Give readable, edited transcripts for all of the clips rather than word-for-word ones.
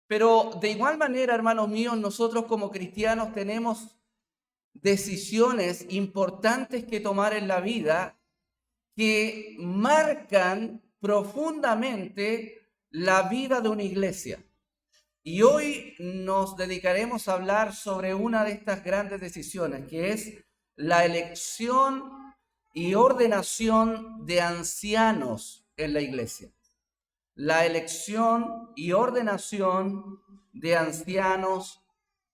Pero de igual manera, hermanos míos, nosotros como cristianos tenemos decisiones importantes que tomar en la vida que marcan profundamente la vida de una iglesia. Y hoy nos dedicaremos a hablar sobre una de estas grandes decisiones, que es la elección y ordenación de ancianos en la iglesia. La elección y ordenación de ancianos,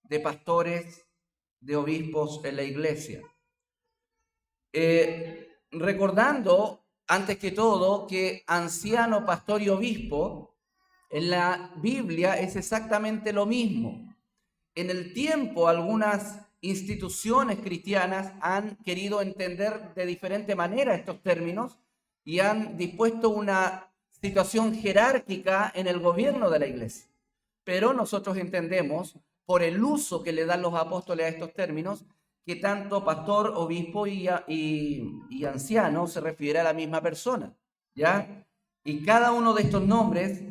de pastores, de obispos en la iglesia. Recordando, antes que todo, que anciano, pastor y obispo en la Biblia es exactamente lo mismo. En el tiempo, algunas instituciones cristianas han querido entender de diferente manera estos términos y han dispuesto una situación jerárquica en el gobierno de la iglesia. Pero nosotros entendemos, por el uso que le dan los apóstoles a estos términos, que tanto pastor, obispo y anciano se refiere a la misma persona, ¿ya? Y cada uno de estos nombres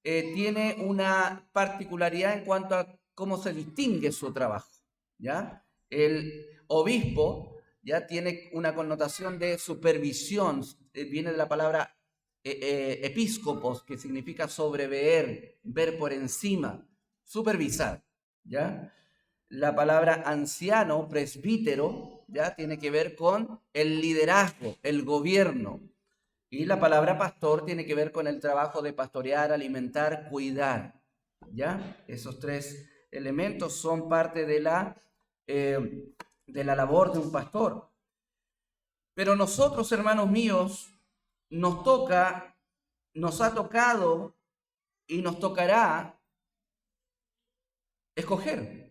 tiene una particularidad en cuanto a cómo se distingue su trabajo, ¿ya? El obispo ya tiene una connotación de supervisión, viene de la palabra episcopos, que significa sobrever, ver por encima, supervisar, ¿ya? La palabra anciano, presbítero, ya tiene que ver con el liderazgo, el gobierno. Y la palabra pastor tiene que ver con el trabajo de pastorear, alimentar, cuidar. ¿Ya? Esos tres elementos son parte de la labor de un pastor. Pero nosotros, hermanos míos, nos ha tocado y nos tocará escoger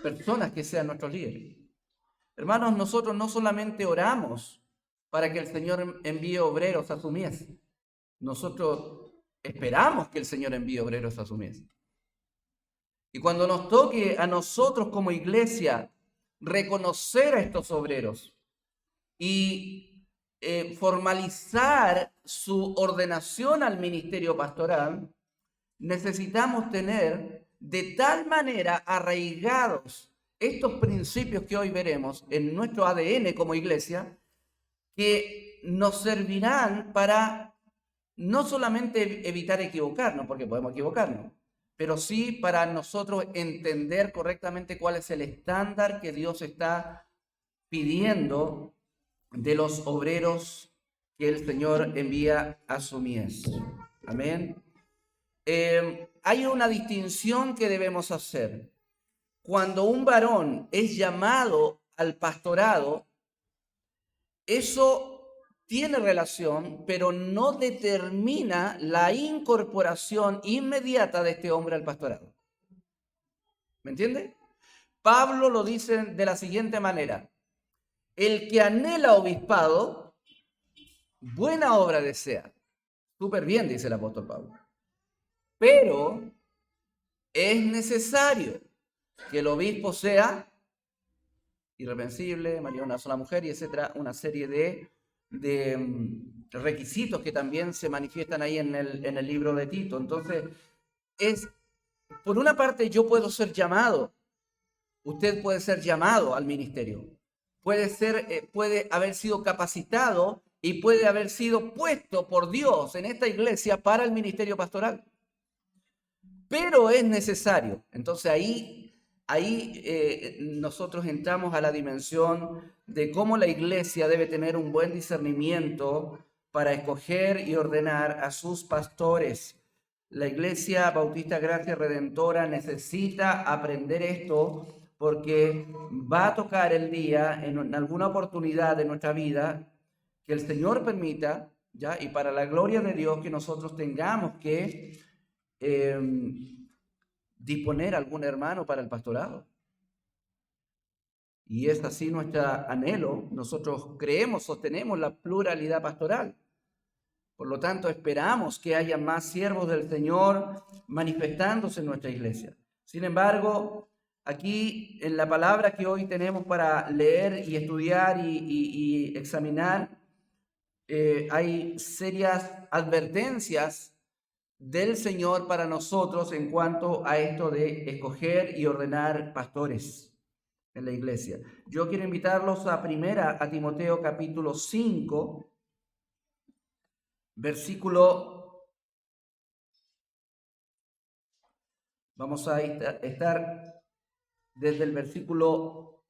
personas que sean nuestros líderes. Hermanos, nosotros no solamente oramos para que el Señor envíe obreros a su mies, nosotros esperamos que el Señor envíe obreros a su mies. Y cuando nos toque a nosotros como iglesia reconocer a estos obreros y formalizar su ordenación al ministerio pastoral, necesitamos tener de tal manera arraigados estos principios que hoy veremos en nuestro ADN como iglesia, que nos servirán para no solamente evitar equivocarnos, porque podemos equivocarnos, pero sí para nosotros entender correctamente cuál es el estándar que Dios está pidiendo de los obreros que el Señor envía a su mies. Amén. Hay una distinción que debemos hacer. Cuando un varón es llamado al pastorado, eso tiene relación, pero no determina la incorporación inmediata de este hombre al pastorado. ¿Me entiende? Pablo lo dice de la siguiente manera: el que anhela obispado, buena obra desea. Súper bien, dice el apóstol Pablo. Pero es necesario que el obispo sea irreprensible, marido de una sola mujer y etcétera, una serie de requisitos que también se manifiestan ahí en el libro de Tito. Entonces, por una parte yo puedo ser llamado, usted puede ser llamado al ministerio, puede haber sido capacitado y puede haber sido puesto por Dios en esta iglesia para el ministerio pastoral. Pero es necesario. Entonces ahí nosotros entramos a la dimensión de cómo la iglesia debe tener un buen discernimiento para escoger y ordenar a sus pastores. La Iglesia Bautista Gracia Redentora necesita aprender esto porque va a tocar el día en alguna oportunidad de nuestra vida que el Señor permita, ¿ya? Y para la gloria de Dios, que nosotros tengamos que disponer algún hermano para el pastorado. Y es así nuestro anhelo. Nosotros creemos, sostenemos la pluralidad pastoral. Por lo tanto, esperamos que haya más siervos del Señor manifestándose en nuestra iglesia. Sin embargo, aquí en la palabra que hoy tenemos para leer y estudiar y examinar, hay serias advertencias del Señor para nosotros en cuanto a esto de escoger y ordenar pastores en la iglesia. Yo quiero invitarlos a Timoteo capítulo 5, versículo, vamos a estar desde el versículo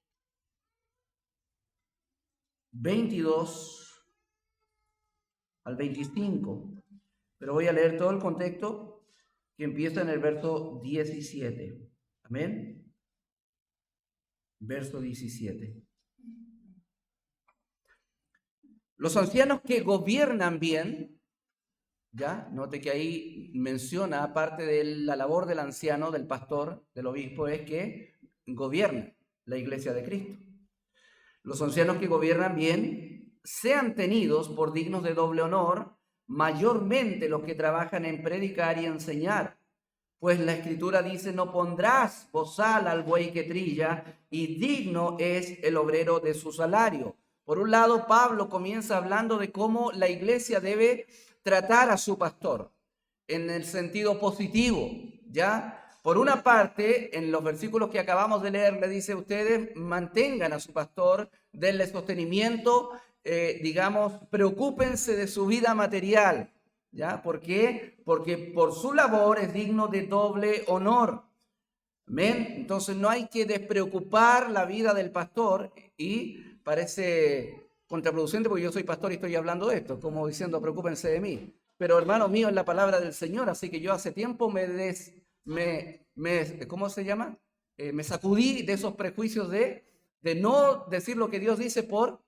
22 al 25, pero voy a leer todo el contexto que empieza en el verso 17. Amén. Verso 17. Los ancianos que gobiernan bien, ya, note que ahí menciona, aparte de la labor del anciano, del pastor, del obispo, es que gobierna la iglesia de Cristo. Los ancianos que gobiernan bien sean tenidos por dignos de doble honor, mayormente los que trabajan en predicar y enseñar. Pues la Escritura dice, no pondrás bozal al buey que trilla, y digno es el obrero de su salario. Por un lado, Pablo comienza hablando de cómo la iglesia debe tratar a su pastor en el sentido positivo, ¿ya? Por una parte, en los versículos que acabamos de leer, le dice, ustedes mantengan a su pastor, denle sostenimiento, preocúpense de su vida material, ¿ya? ¿Por qué? Porque por su labor es digno de doble honor. ¿Amén? Entonces no hay que despreocupar la vida del pastor, y parece contraproducente porque yo soy pastor y estoy hablando de esto, como diciendo, preocúpense de mí. Pero hermano mío, es la palabra del Señor, así que yo hace tiempo ¿cómo se llama? Me sacudí de esos prejuicios de no decir lo que Dios dice por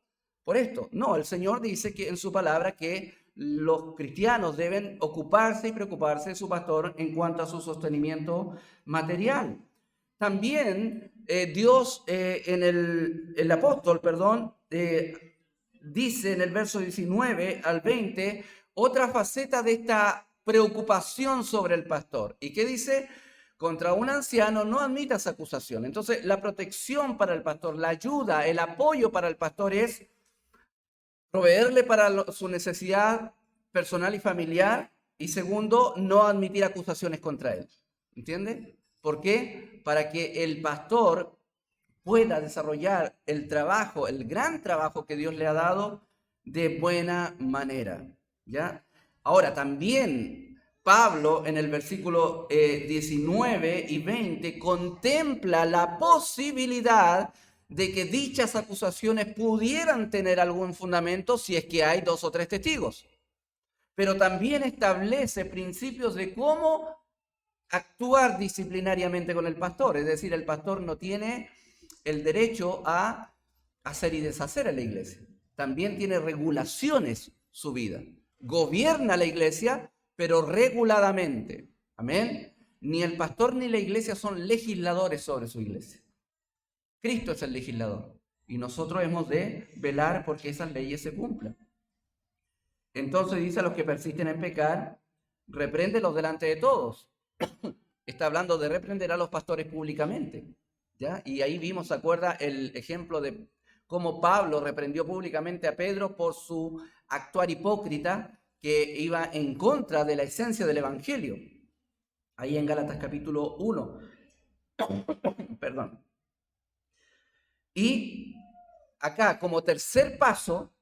esto. No, el Señor dice que en su palabra que los cristianos deben ocuparse y preocuparse de su pastor en cuanto a su sostenimiento material. También Dios el apóstol, dice en el verso 19 al 20 otra faceta de esta preocupación sobre el pastor. ¿Y qué dice? Contra un anciano no admitas acusación. Entonces, la protección para el pastor, la ayuda, el apoyo para el pastor es proveerle para su necesidad personal y familiar, y segundo, no admitir acusaciones contra él. ¿Entiende? ¿Por qué? Para que el pastor pueda desarrollar el trabajo, el gran trabajo que Dios le ha dado de buena manera, ¿ya? Ahora, también Pablo en el versículo 19 y 20 contempla la posibilidad de que dichas acusaciones pudieran tener algún fundamento si es que hay 2 o 3 testigos. Pero también establece principios de cómo actuar disciplinariamente con el pastor. Es decir, el pastor no tiene el derecho a hacer y deshacer a la iglesia. También tiene regulaciones su vida. Gobierna la iglesia, pero reguladamente. Amén. Ni el pastor ni la iglesia son legisladores sobre su iglesia. Cristo es el legislador y nosotros hemos de velar porque esas leyes se cumplan. Entonces dice a los que persisten en pecar, repréndelos delante de todos. Está hablando de reprender a los pastores públicamente, ¿ya? Y ahí vimos, ¿se acuerda el ejemplo de cómo Pablo reprendió públicamente a Pedro por su actuar hipócrita que iba en contra de la esencia del evangelio? Ahí en Gálatas capítulo 1. Perdón. Y acá, como tercer paso,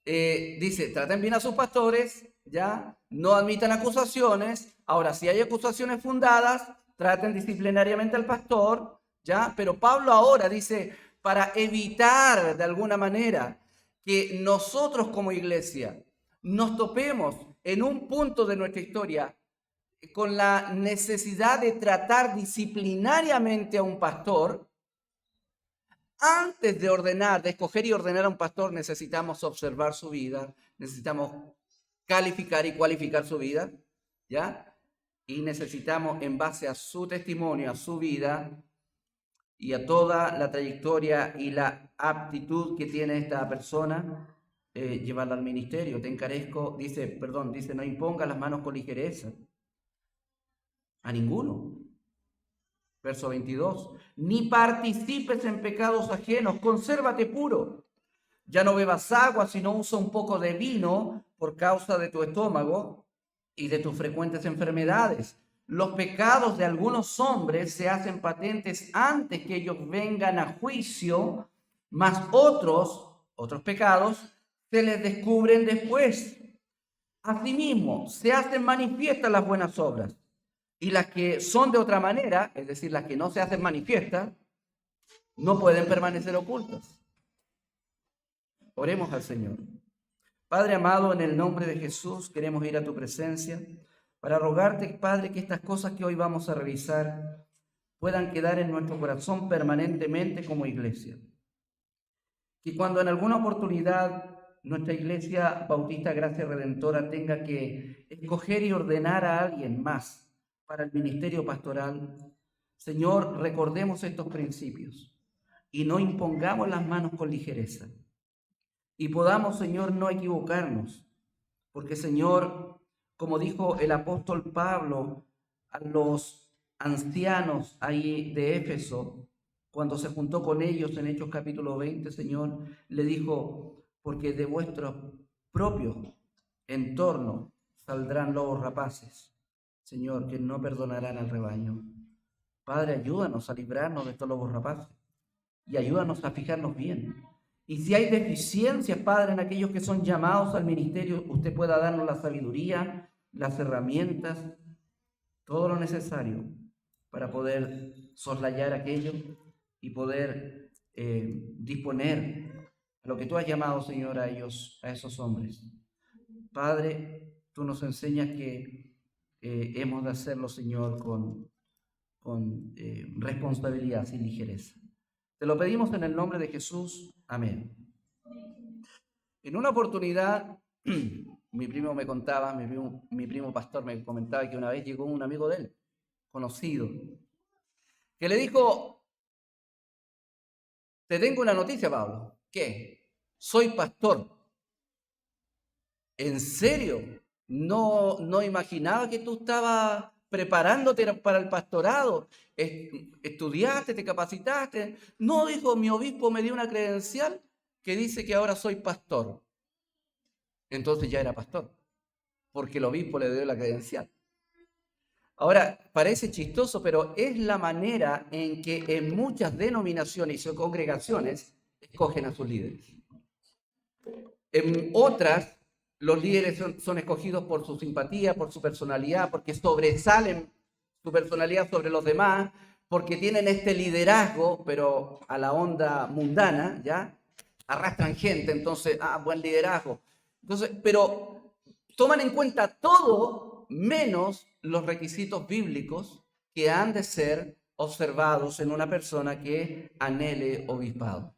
dice, traten bien a sus pastores, ya, no admitan acusaciones. Ahora, si hay acusaciones fundadas, traten disciplinariamente al pastor, ya. Pero Pablo ahora dice, para evitar de alguna manera que nosotros como iglesia nos topemos en un punto de nuestra historia con la necesidad de tratar disciplinariamente a un pastor, antes de ordenar, de escoger y ordenar a un pastor, necesitamos observar su vida, necesitamos calificar y cualificar su vida, ¿ya? Y necesitamos, en base a su testimonio, a su vida y a toda la trayectoria y la aptitud que tiene esta persona, llevarla al ministerio. Te encarezco, dice, no imponga las manos con ligereza a ninguno. Verso 22, ni participes en pecados ajenos, consérvate puro. Ya no bebas agua, sino usa un poco de vino por causa de tu estómago, y de tus frecuentes enfermedades. Los pecados de algunos hombres se hacen patentes antes que ellos vengan a juicio, mas otros pecados se les descubren después. Asimismo, se hacen manifiestas las buenas obras, y las que son de otra manera, es decir, las que no se hacen manifiestas, no pueden permanecer ocultas. Oremos al Señor. Padre amado, en el nombre de Jesús queremos ir a tu presencia para rogarte, Padre, que estas cosas que hoy vamos a revisar puedan quedar en nuestro corazón permanentemente como iglesia. Que cuando en alguna oportunidad nuestra Iglesia Bautista Gracia Redentora tenga que escoger y ordenar a alguien más para el ministerio pastoral, Señor, recordemos estos principios y no impongamos las manos con ligereza. Y podamos, Señor, no equivocarnos, porque, Señor, como dijo el apóstol Pablo a los ancianos ahí de Éfeso, cuando se juntó con ellos en Hechos capítulo 20, Señor, le dijo: porque de vuestro propio entorno saldrán lobos rapaces, Señor, que no perdonarán al rebaño. Padre, ayúdanos a librarnos de estos lobos rapaces y ayúdanos a fijarnos bien. Y si hay deficiencias, Padre, en aquellos que son llamados al ministerio, usted pueda darnos la sabiduría, las herramientas, todo lo necesario para poder soslayar aquello y poder disponer a lo que tú has llamado, Señor, a ellos, a esos hombres. Padre, tú nos enseñas que hemos de hacerlo, Señor, con responsabilidad, sin ligereza. Te lo pedimos en el nombre de Jesús. Amén. En una oportunidad, mi primo me contaba, mi primo pastor me comentaba que una vez llegó un amigo de él, conocido, que le dijo: te tengo una noticia, Pablo. ¿Qué? Soy pastor. ¿En serio? No imaginaba que tú estabas preparándote para el pastorado. ¿Estudiaste, te capacitaste? No, dijo, mi obispo me dio una credencial que dice que ahora soy pastor. Entonces ya era pastor, porque el obispo le dio la credencial. Ahora, parece chistoso, pero es la manera en que en muchas denominaciones o congregaciones escogen a sus líderes. En otras, los líderes son escogidos por su simpatía, por su personalidad, porque sobresalen su personalidad sobre los demás, porque tienen este liderazgo, pero a la onda mundana, ¿ya? Arrastran gente, entonces, buen liderazgo. Entonces, pero toman en cuenta todo menos los requisitos bíblicos que han de ser observados en una persona que anhele obispado.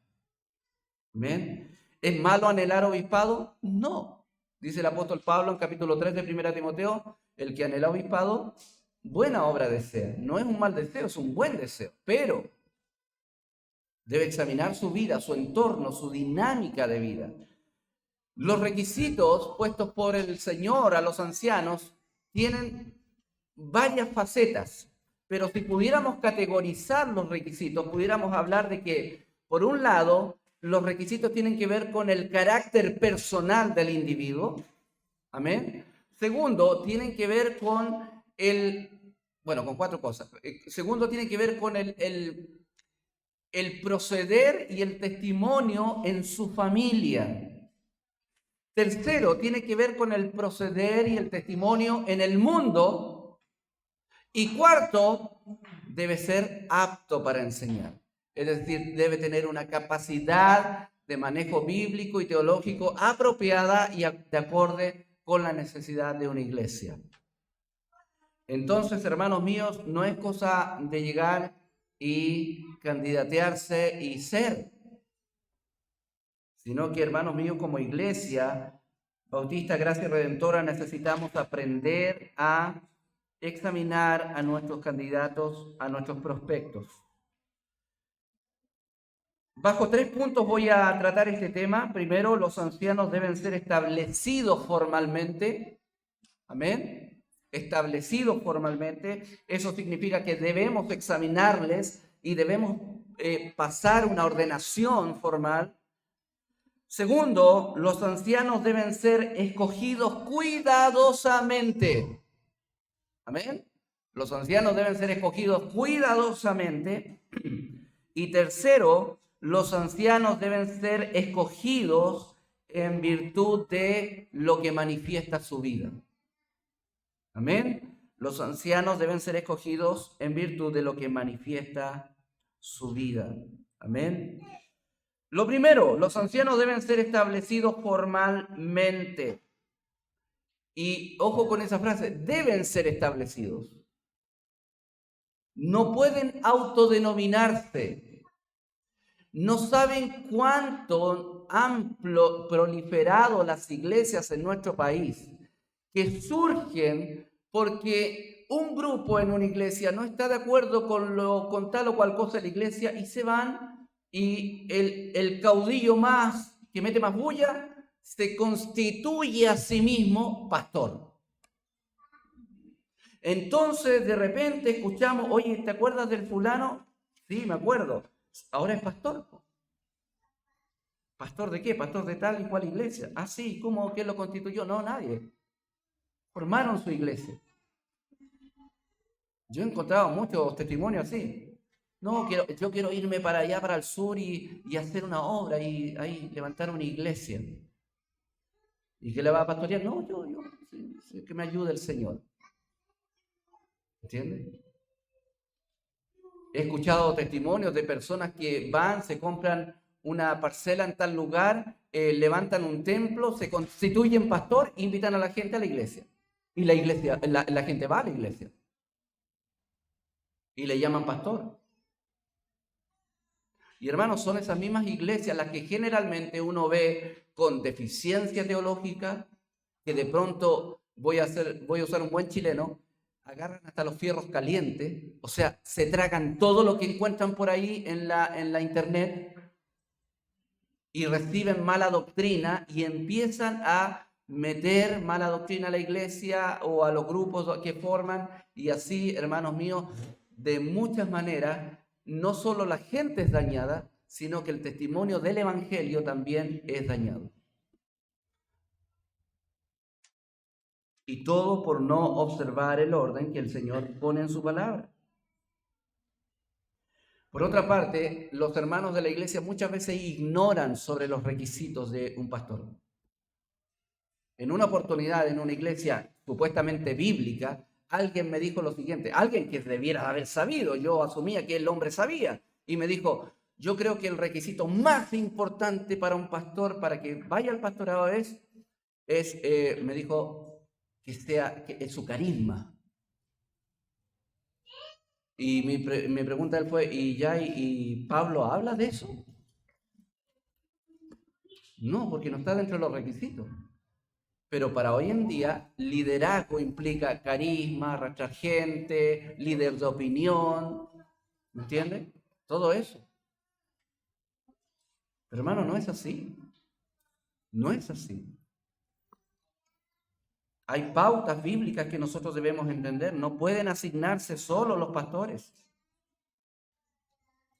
¿Amén? ¿Es malo anhelar obispado? No. Dice el apóstol Pablo en capítulo 3 de 1 Timoteo: el que anhela obispado, buena obra desea. No es un mal deseo, es un buen deseo, pero debe examinar su vida, su entorno, su dinámica de vida. Los requisitos puestos por el Señor a los ancianos tienen varias facetas, pero si pudiéramos categorizar los requisitos, pudiéramos hablar de que, por un lado, los requisitos tienen que ver con el carácter personal del individuo. Amén. Segundo, tienen que ver con con cuatro cosas. Segundo, tienen que ver con el proceder y el testimonio en su familia. Tercero, tiene que ver con el proceder y el testimonio en el mundo. Y cuarto, debe ser apto para enseñar. Es decir, debe tener una capacidad de manejo bíblico y teológico apropiada y de acorde con la necesidad de una iglesia. Entonces, hermanos míos, no es cosa de llegar y candidatearse y ser, sino que, hermanos míos, como iglesia Bautista Gracia Redentora necesitamos aprender a examinar a nuestros candidatos, a nuestros prospectos. Bajo 3 puntos voy a tratar este tema. Primero, los ancianos deben ser establecidos formalmente. Amén. Establecidos formalmente. Eso significa que debemos examinarles y debemos pasar una ordenación formal. Segundo, los ancianos deben ser escogidos cuidadosamente. Amén. Los ancianos deben ser escogidos cuidadosamente. Y tercero, los ancianos deben ser escogidos en virtud de lo que manifiesta su vida. Amén. Los ancianos deben ser escogidos en virtud de lo que manifiesta su vida. Amén. Lo primero, los ancianos deben ser establecidos formalmente. Y ojo con esa frase, deben ser establecidos. No pueden autodenominarse. No saben cuánto han proliferado las iglesias en nuestro país, que surgen porque un grupo en una iglesia no está de acuerdo con tal o cual cosa de la iglesia y se van, y el caudillo más que mete más bulla se constituye a sí mismo pastor. Entonces de repente escuchamos, oye, ¿te acuerdas del fulano? Sí, me acuerdo. Ahora es pastor. ¿Pastor de qué? Pastor de tal y cual iglesia. Ah, sí, ¿cómo? ¿Quién lo constituyó? No, nadie. Formaron su iglesia. Yo he encontrado muchos testimonios así. No, yo quiero irme para allá, para el sur y hacer una obra y ahí levantar una iglesia. ¿Y qué le va a pastorear? No, yo sí, que me ayude el Señor. ¿Entiendes? He escuchado testimonios de personas que van, se compran una parcela en tal lugar, levantan un templo, se constituyen pastor, invitan a la gente a la iglesia. Y la gente va a la iglesia. Y le llaman pastor. Y hermanos, son esas mismas iglesias las que generalmente uno ve con deficiencia teológica, que de pronto voy a usar un buen chileno, agarran hasta los fierros calientes, o sea, se tragan todo lo que encuentran por ahí en la internet y reciben mala doctrina y empiezan a meter mala doctrina a la iglesia o a los grupos que forman, y así, hermanos míos, de muchas maneras, no solo la gente es dañada, sino que el testimonio del evangelio también es dañado. Y todo por no observar el orden que el Señor pone en su palabra. Por otra parte, los hermanos de la iglesia muchas veces ignoran sobre los requisitos de un pastor. En una oportunidad, en una iglesia supuestamente bíblica, alguien me dijo lo siguiente, alguien que debiera haber sabido, yo asumía que el hombre sabía, y me dijo, yo creo que el requisito más importante para un pastor, para que vaya al pastorado me dijo, que es su carisma. Y mi pregunta él fue, ¿y Pablo habla de eso? No, porque no está dentro de los requisitos. Pero para hoy en día, liderazgo implica carisma, arrastrar gente, líder de opinión, ¿me entiendes? Todo eso. Pero hermano, no es así. No es así. Hay pautas bíblicas que nosotros debemos entender. No pueden asignarse solo los pastores.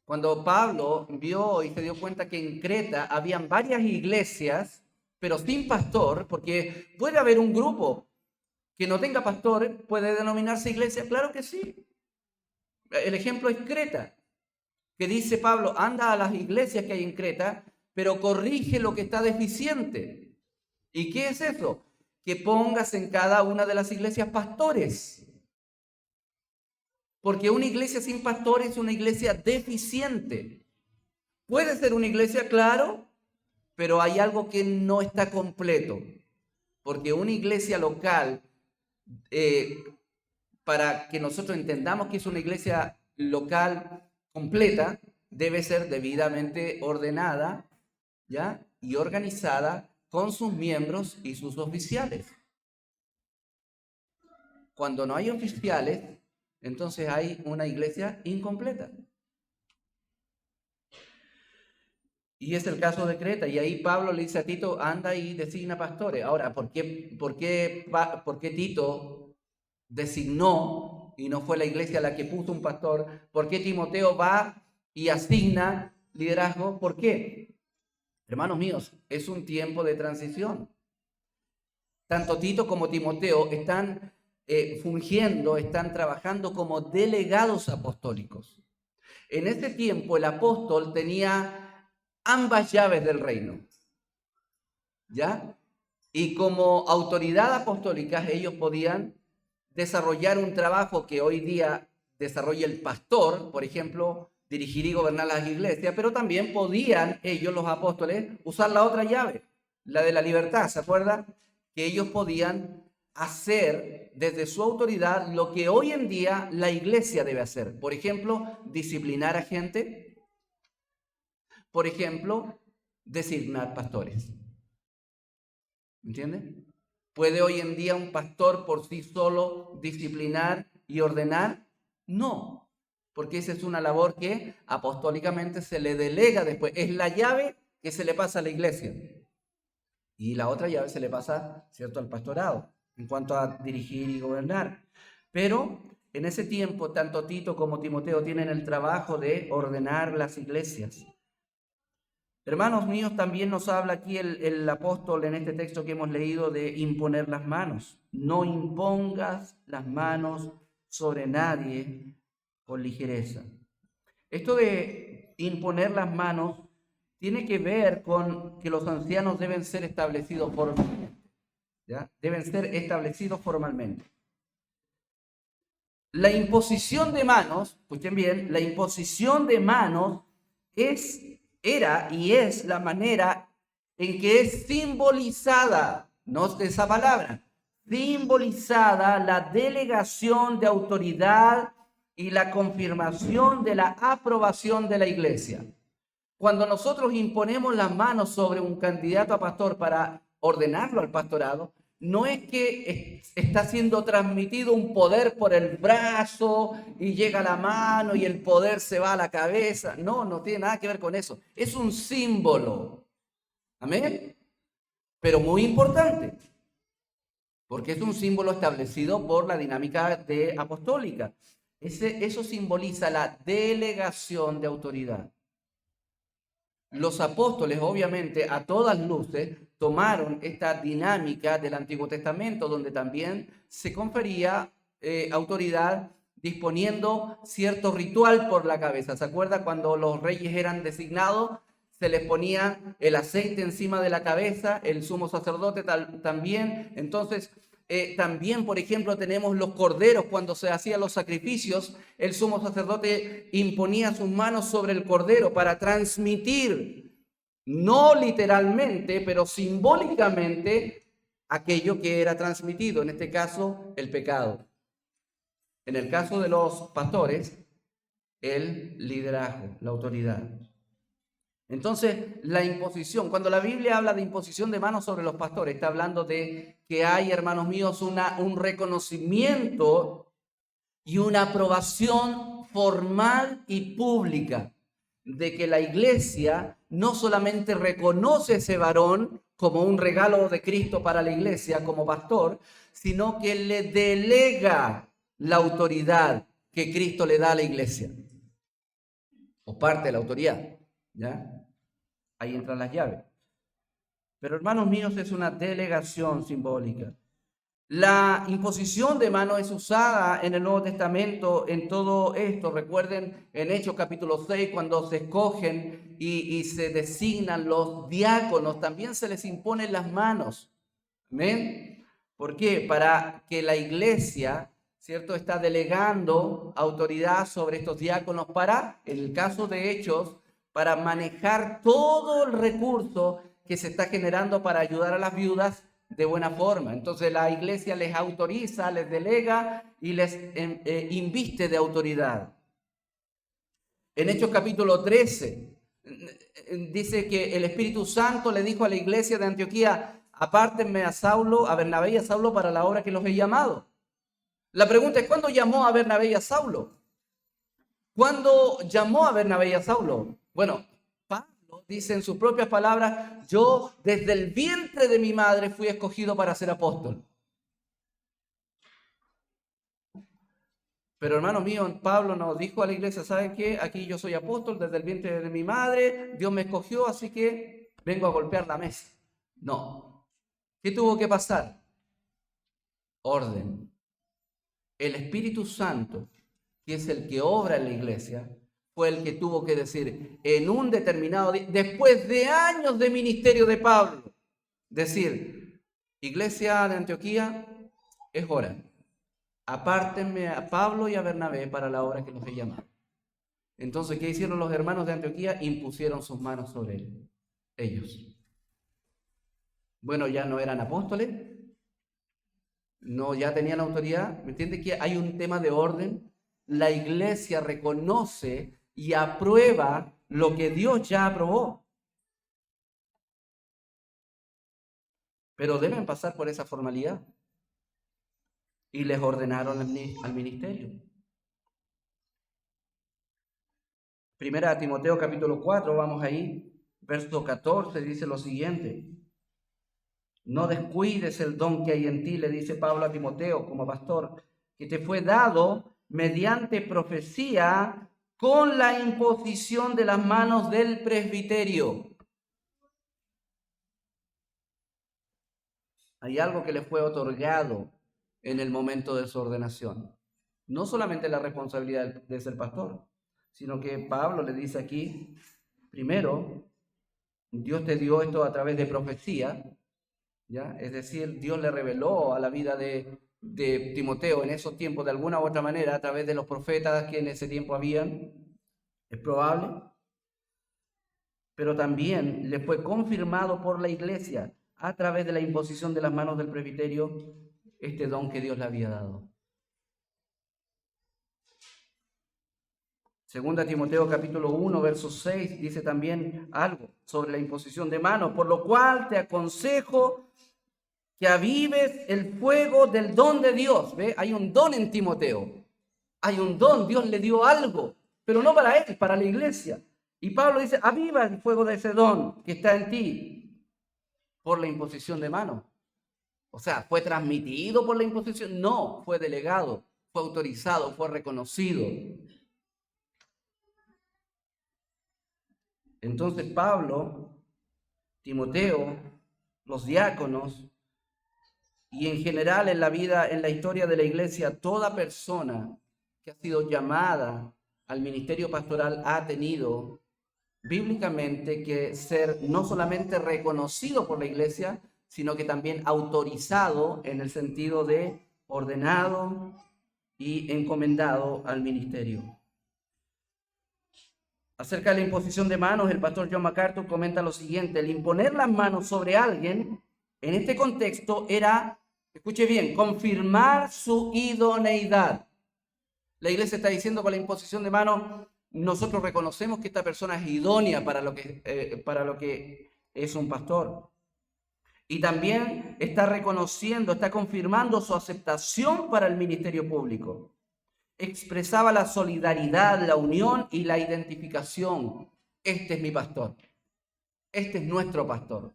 Cuando Pablo vio y se dio cuenta que en Creta habían varias iglesias, pero sin pastor, porque puede haber un grupo que no tenga pastor, ¿puede denominarse iglesia? Claro que sí. El ejemplo es Creta, que dice Pablo, anda a las iglesias que hay en Creta, pero corrige lo que está deficiente. ¿Y qué es eso? Que pongas en cada una de las iglesias pastores. Porque una iglesia sin pastor es una iglesia deficiente. Puede ser una iglesia, claro, pero hay algo que no está completo. Porque una iglesia local, para que nosotros entendamos que es una iglesia local completa, debe ser debidamente ordenada, ¿ya? Y organizada con sus miembros y sus oficiales. Cuando no hay oficiales, entonces hay una iglesia incompleta. Y es el caso de Creta. Y ahí Pablo le dice a Tito, anda y designa pastores. Ahora, ¿por qué Tito designó y no fue la iglesia la que puso un pastor? ¿Por qué Timoteo va y asigna liderazgo? ¿Por qué? Hermanos míos, es un tiempo de transición. Tanto Tito como Timoteo están fungiendo, están trabajando como delegados apostólicos. En ese tiempo el apóstol tenía ambas llaves del reino, ¿ya? Y como autoridad apostólica ellos podían desarrollar un trabajo que hoy día desarrolla el pastor, por ejemplo, dirigir y gobernar las iglesias, pero también podían ellos, los apóstoles, usar la otra llave, la de la libertad, ¿se acuerdan? Que ellos podían hacer desde su autoridad lo que hoy en día la iglesia debe hacer. Por ejemplo, disciplinar a gente. Por ejemplo, designar pastores. ¿Entienden? ¿Puede hoy en día un pastor por sí solo disciplinar y ordenar? No, porque esa es una labor que apostólicamente se le delega después. Es la llave que se le pasa a la iglesia. Y la otra llave se le pasa, ¿cierto?, al pastorado, en cuanto a dirigir y gobernar. Pero en ese tiempo, tanto Tito como Timoteo tienen el trabajo de ordenar las iglesias. Hermanos míos, también nos habla aquí el apóstol en este texto que hemos leído de imponer las manos. No impongas las manos sobre nadie con ligereza. Esto de imponer las manos tiene que ver con que los ancianos deben ser establecidos formalmente. ¿Ya? Deben ser establecidos formalmente. La imposición de manos, escuchen bien, la imposición de manos era y es la manera en que es simbolizada, no esa palabra, simbolizada la delegación de autoridad y la confirmación de la aprobación de la iglesia. Cuando nosotros imponemos las manos sobre un candidato a pastor para ordenarlo al pastorado, no es que está siendo transmitido un poder por el brazo y llega la mano y el poder se va a la cabeza. No, no tiene nada que ver con eso. Es un símbolo. Amén. Pero muy importante, porque es un símbolo establecido por la dinámica apostólica. Eso simboliza la delegación de autoridad. Los apóstoles, obviamente, a todas luces, tomaron esta dinámica del Antiguo Testamento, donde también se confería autoridad disponiendo cierto ritual por la cabeza. ¿Se acuerda cuando los reyes eran designados? Se les ponía el aceite encima de la cabeza, el sumo sacerdote también. Entonces, también, por ejemplo, tenemos los corderos. Cuando se hacían los sacrificios, el sumo sacerdote imponía sus manos sobre el cordero para transmitir, no literalmente, pero simbólicamente, aquello que era transmitido, en este caso, el pecado. En el caso de los pastores, el liderazgo, la autoridad. Entonces, la imposición, cuando la Biblia habla de imposición de manos sobre los pastores, está hablando de que hay, hermanos míos, un reconocimiento y una aprobación formal y pública de que la iglesia no solamente reconoce a ese varón como un regalo de Cristo para la iglesia como pastor, sino que le delega la autoridad que Cristo le da a la iglesia, o parte de la autoridad, ¿ya? Ahí entran las llaves. Pero hermanos míos, es una delegación simbólica. La imposición de manos es usada en el Nuevo Testamento en todo esto. Recuerden en Hechos capítulo 6, cuando se escogen y se designan los diáconos, también se les imponen las manos. ¿Amén? ¿Por qué? Para que la iglesia, ¿cierto?, está delegando autoridad sobre estos diáconos para, en el caso de Hechos, para manejar todo el recurso que se está generando para ayudar a las viudas de buena forma. Entonces la iglesia les autoriza, les delega y les inviste de autoridad. En Hechos capítulo 13 dice que el Espíritu Santo le dijo a la iglesia de Antioquía: apártenme a Saulo, a Bernabé y a Saulo para la obra que los he llamado. La pregunta es: ¿cuándo llamó a Bernabé y a Saulo? ¿Cuándo llamó a Bernabé y a Saulo? Bueno, Pablo dice en sus propias palabras: yo desde el vientre de mi madre fui escogido para ser apóstol. Pero hermano mío, Pablo nos dijo a la iglesia: ¿saben qué? Aquí yo soy apóstol desde el vientre de mi madre, Dios me escogió, así que vengo a golpear la mesa. No. ¿Qué tuvo que pasar? Orden. El Espíritu Santo, que es el que obra en la iglesia, fue el que tuvo que decir en un determinado día, después de años de ministerio de Pablo, decir, iglesia de Antioquía, es hora. Apártenme a Pablo y a Bernabé para la obra que los he llamado. Entonces, ¿qué hicieron los hermanos de Antioquía? Impusieron sus manos sobre ellos. Bueno, ya no eran apóstoles, no, ya tenían autoridad. ¿Me entiende que hay un tema de orden? La iglesia reconoce y aprueba lo que Dios ya aprobó. Pero deben pasar por esa formalidad. Y les ordenaron al ministerio. Primera Timoteo capítulo 4, vamos ahí, verso 14, dice lo siguiente. No descuides el don que hay en ti, le dice Pablo a Timoteo como pastor, que te fue dado mediante profecía con la imposición de las manos del presbiterio. Hay algo que le fue otorgado en el momento de su ordenación. No solamente la responsabilidad de ser pastor, sino que Pablo le dice aquí, primero, Dios te dio esto a través de profecía, ¿ya? Es decir, Dios le reveló a la vida de Timoteo en esos tiempos de alguna u otra manera a través de los profetas que en ese tiempo habían, es probable, pero también le fue confirmado por la iglesia a través de la imposición de las manos del presbiterio este don que Dios le había dado. Segunda Timoteo capítulo 1, verso 6, dice también algo sobre la imposición de manos, por lo cual te aconsejo que avives el fuego del don de Dios. ¿Ve? Hay un don en Timoteo, hay un don, Dios le dio algo, pero no para él, para la iglesia. Y Pablo dice, aviva el fuego de ese don que está en ti por la imposición de manos. O sea, ¿fue transmitido por la imposición? No, fue delegado, fue autorizado, fue reconocido. Entonces Pablo, Timoteo, los diáconos y en general en la vida, en la historia de la iglesia, toda persona que ha sido llamada al ministerio pastoral ha tenido bíblicamente que ser no solamente reconocido por la iglesia, sino que también autorizado en el sentido de ordenado y encomendado al ministerio. Acerca de la imposición de manos, el pastor John MacArthur comenta lo siguiente: el imponer las manos sobre alguien, en este contexto, era, escuche bien, confirmar su idoneidad. La iglesia está diciendo con la imposición de manos, nosotros reconocemos que esta persona es idónea para lo que es un pastor. Y también está reconociendo, está confirmando su aceptación para el ministerio público. Expresaba la solidaridad, la unión y la identificación. Este es mi pastor. Este es nuestro pastor.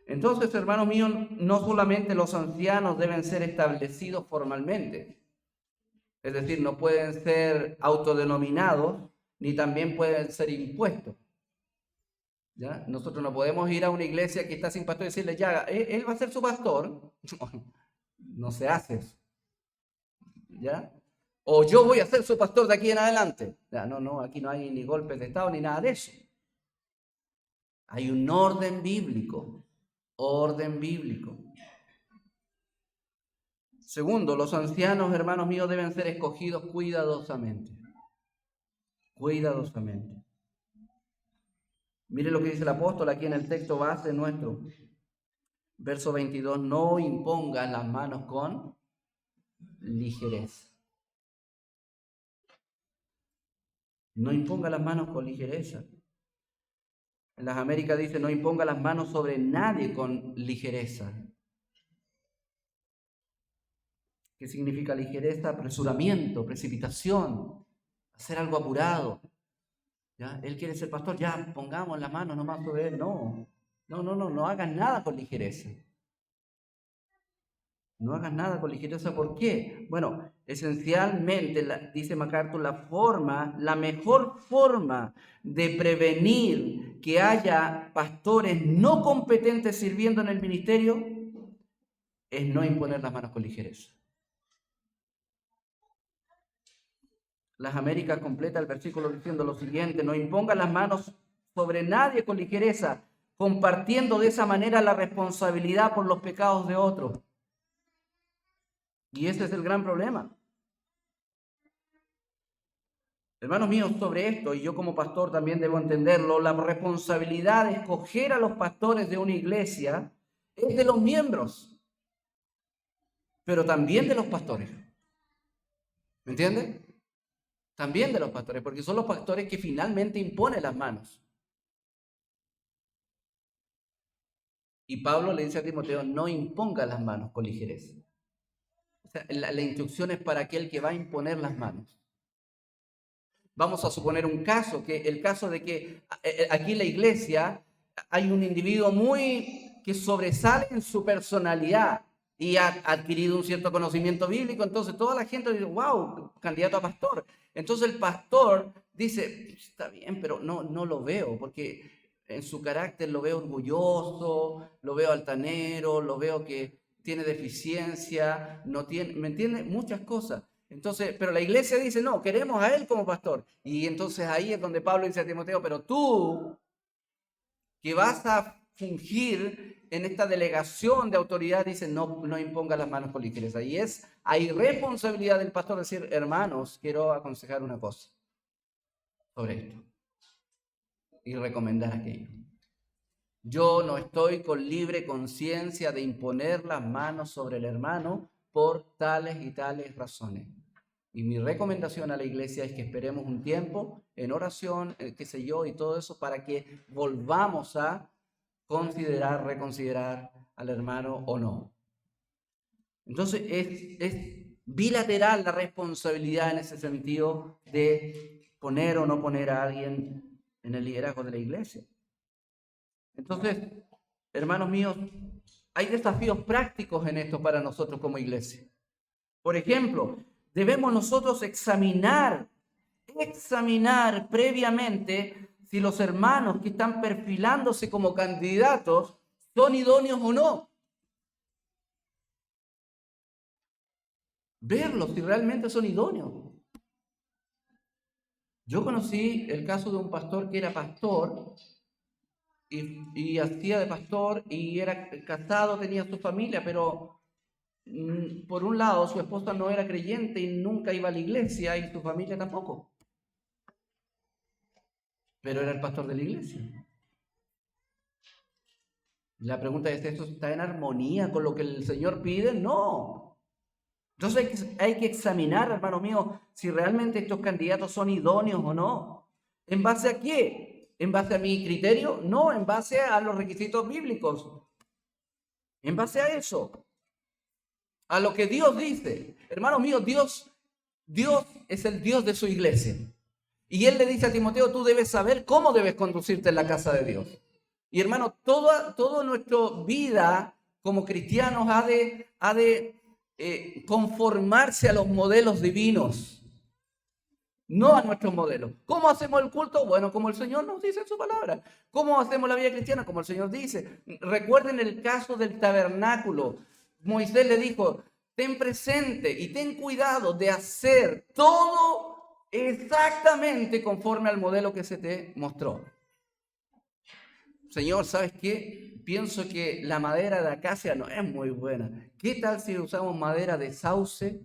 Entonces, hermanos míos, no solamente los ancianos deben ser establecidos formalmente. Es decir, no pueden ser autodenominados, ni también pueden ser impuestos. ¿Ya? Nosotros no podemos ir a una iglesia que está sin pastor y decirle, ya, él va a ser su pastor. No se hace eso. ¿Ya? O yo voy a ser su pastor de aquí en adelante. Ya, no, aquí no hay ni golpes de estado ni nada de eso. Hay un orden bíblico. Orden bíblico. Segundo, los ancianos, hermanos míos, deben ser escogidos cuidadosamente. Cuidadosamente. Mire lo que dice el apóstol aquí en el texto base nuestro. Verso 22, no impongan las manos con ligereza. No imponga las manos con ligereza. En las Américas dice, no imponga las manos sobre nadie con ligereza. ¿Qué significa ligereza? Apresuramiento, precipitación, hacer algo apurado. ¿Ya? Él quiere ser pastor, ya pongamos las manos nomás sobre él. No hagan nada con ligereza. No hagas nada con ligereza. ¿Por qué? Bueno, esencialmente, dice MacArthur, la mejor forma de prevenir que haya pastores no competentes sirviendo en el ministerio es no imponer las manos con ligereza. Las Américas completa el versículo diciendo lo siguiente: no impongan las manos sobre nadie con ligereza, compartiendo de esa manera la responsabilidad por los pecados de otros. Y ese es el gran problema. Hermanos míos, sobre esto, y yo como pastor también debo entenderlo, la responsabilidad de escoger a los pastores de una iglesia es de los miembros, pero también de los pastores. ¿Me entiende? También de los pastores, porque son los pastores que finalmente imponen las manos. Y Pablo le dice a Timoteo: no imponga las manos con ligereza. O sea, la instrucción es para aquel que va a imponer las manos. Vamos a suponer un caso, el caso de que aquí en la iglesia hay un individuo que sobresale en su personalidad y ha adquirido un cierto conocimiento bíblico, entonces toda la gente dice: wow, candidato a pastor. Entonces el pastor dice: está bien, pero no lo veo, porque en su carácter lo veo orgulloso, lo veo altanero, lo veo que tiene deficiencia, no tiene, ¿me entiende? Muchas cosas. Entonces, pero la iglesia dice: no, queremos a él como pastor. Y entonces ahí es donde Pablo dice a Timoteo: pero tú, que vas a fungir en esta delegación de autoridad, dice: no imponga las manos con ligereza. Y hay responsabilidad del pastor decir: hermanos, quiero aconsejar una cosa sobre esto y recomendar aquello. Yo no estoy con libre conciencia de imponer las manos sobre el hermano por tales y tales razones. Y mi recomendación a la iglesia es que esperemos un tiempo en oración, qué sé yo, y todo eso, para que volvamos a reconsiderar al hermano o no. Entonces es bilateral la responsabilidad en ese sentido de poner o no poner a alguien en el liderazgo de la iglesia. Entonces, hermanos míos, hay desafíos prácticos en esto para nosotros como iglesia. Por ejemplo, debemos nosotros examinar previamente si los hermanos que están perfilándose como candidatos son idóneos o no. Verlos si realmente son idóneos. Yo conocí el caso de un pastor que era pastor y hacía de pastor y era casado, tenía su familia, pero por un lado su esposa no era creyente y nunca iba a la iglesia, y su familia tampoco. Pero era el pastor de la iglesia. La pregunta es: ¿esto está en armonía con lo que el Señor pide? No. Entonces hay que examinar, hermano mío, si realmente estos candidatos son idóneos o no. ¿En base a qué? ¿En base a mi criterio? No, en base a los requisitos bíblicos. En base a eso. A lo que Dios dice. Hermano mío, Dios es el Dios de su iglesia. Y Él le dice a Timoteo: tú debes saber cómo debes conducirte en la casa de Dios. Y hermano, toda nuestra vida como cristianos ha de conformarse a los modelos divinos, no a nuestros modelos. ¿Cómo hacemos el culto? Bueno, como el Señor nos dice en su palabra. ¿Cómo hacemos la vida cristiana? Como el Señor dice. Recuerden el caso del tabernáculo. Moisés le dijo: ten presente y ten cuidado de hacer todo exactamente conforme al modelo que se te mostró. Señor, ¿sabes qué? Pienso que la madera de acacia no es muy buena. ¿Qué tal si usamos madera de sauce?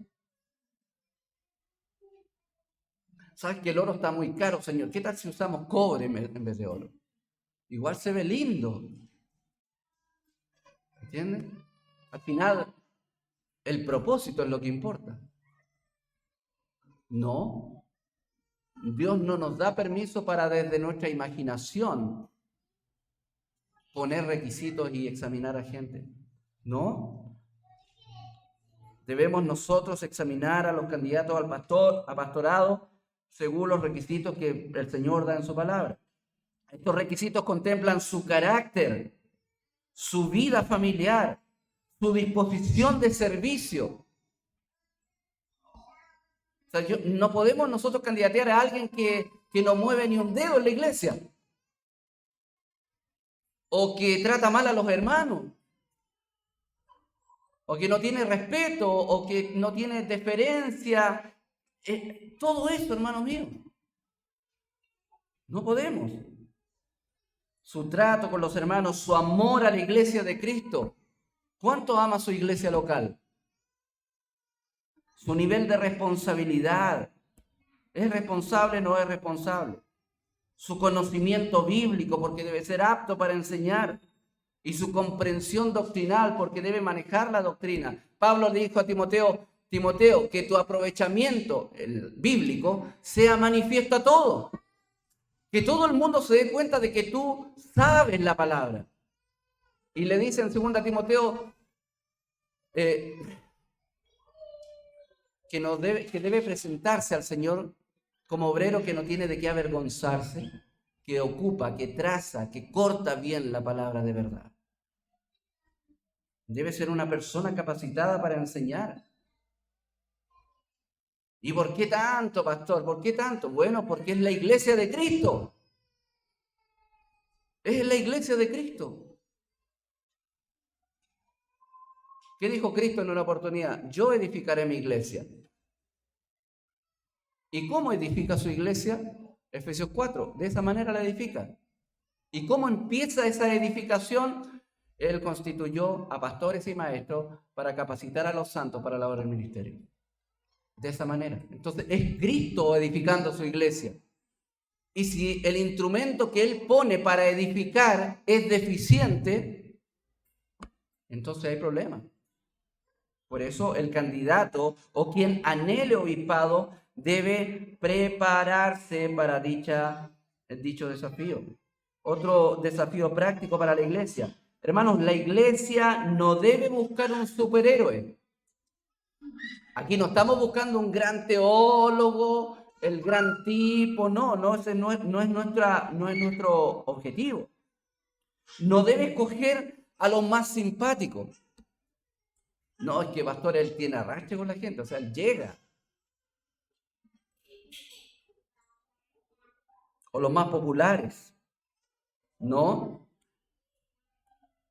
¿Sabes que el oro está muy caro, Señor? ¿Qué tal si usamos cobre en vez de oro? Igual se ve lindo. ¿Entiendes? Al final, el propósito es lo que importa. No. Dios no nos da permiso para desde nuestra imaginación poner requisitos y examinar a gente. No. Debemos nosotros examinar a los candidatos a pastorado según los requisitos que el Señor da en su palabra. Estos requisitos contemplan su carácter, su vida familiar, su disposición de servicio. O sea, no podemos nosotros candidatear a alguien que no mueve ni un dedo en la iglesia. o que trata mal a los hermanos, o que no tiene respeto, o que no tiene deferencia. Todo eso, hermanos míos, no podemos. Su trato con los hermanos, su amor a la iglesia de Cristo. ¿Cuánto ama su iglesia local? Su nivel de responsabilidad. ¿Es responsable o no es responsable? Su conocimiento bíblico, porque debe ser apto para enseñar. Y su comprensión doctrinal, porque debe manejar la doctrina. Pablo le dijo a Timoteo, Timoteo, que tu aprovechamiento bíblico sea manifiesto a todos. Que todo el mundo se dé cuenta de que tú sabes la palabra. Y le dice en 2 Timoteo que debe presentarse al Señor como obrero que no tiene de qué avergonzarse, que ocupa, que traza, que corta bien la palabra de verdad. Debe ser una persona capacitada para enseñar. ¿Y por qué tanto, pastor? ¿Por qué tanto? Bueno, porque es la iglesia de Cristo. Es la iglesia de Cristo. ¿Qué dijo Cristo en una oportunidad? Yo edificaré mi iglesia. ¿Y cómo edifica su iglesia? Efesios 4, de esa manera la edifica. ¿Y cómo empieza esa edificación? Él constituyó a pastores y maestros para capacitar a los santos para la obra del ministerio. De esa manera. Entonces es Cristo edificando su iglesia. Y si el instrumento que Él pone para edificar es deficiente, entonces hay problema. Por eso el candidato o quien anhele obispado debe prepararse para dicho desafío. Otro desafío práctico para la iglesia. Hermanos, la iglesia no debe buscar un superhéroe. Aquí no estamos buscando un gran teólogo, el gran tipo, no, ese no es nuestro objetivo. No debe escoger a los más simpáticos. No, es que pastor, él tiene arrastre con la gente, o sea, él llega. O los más populares. No,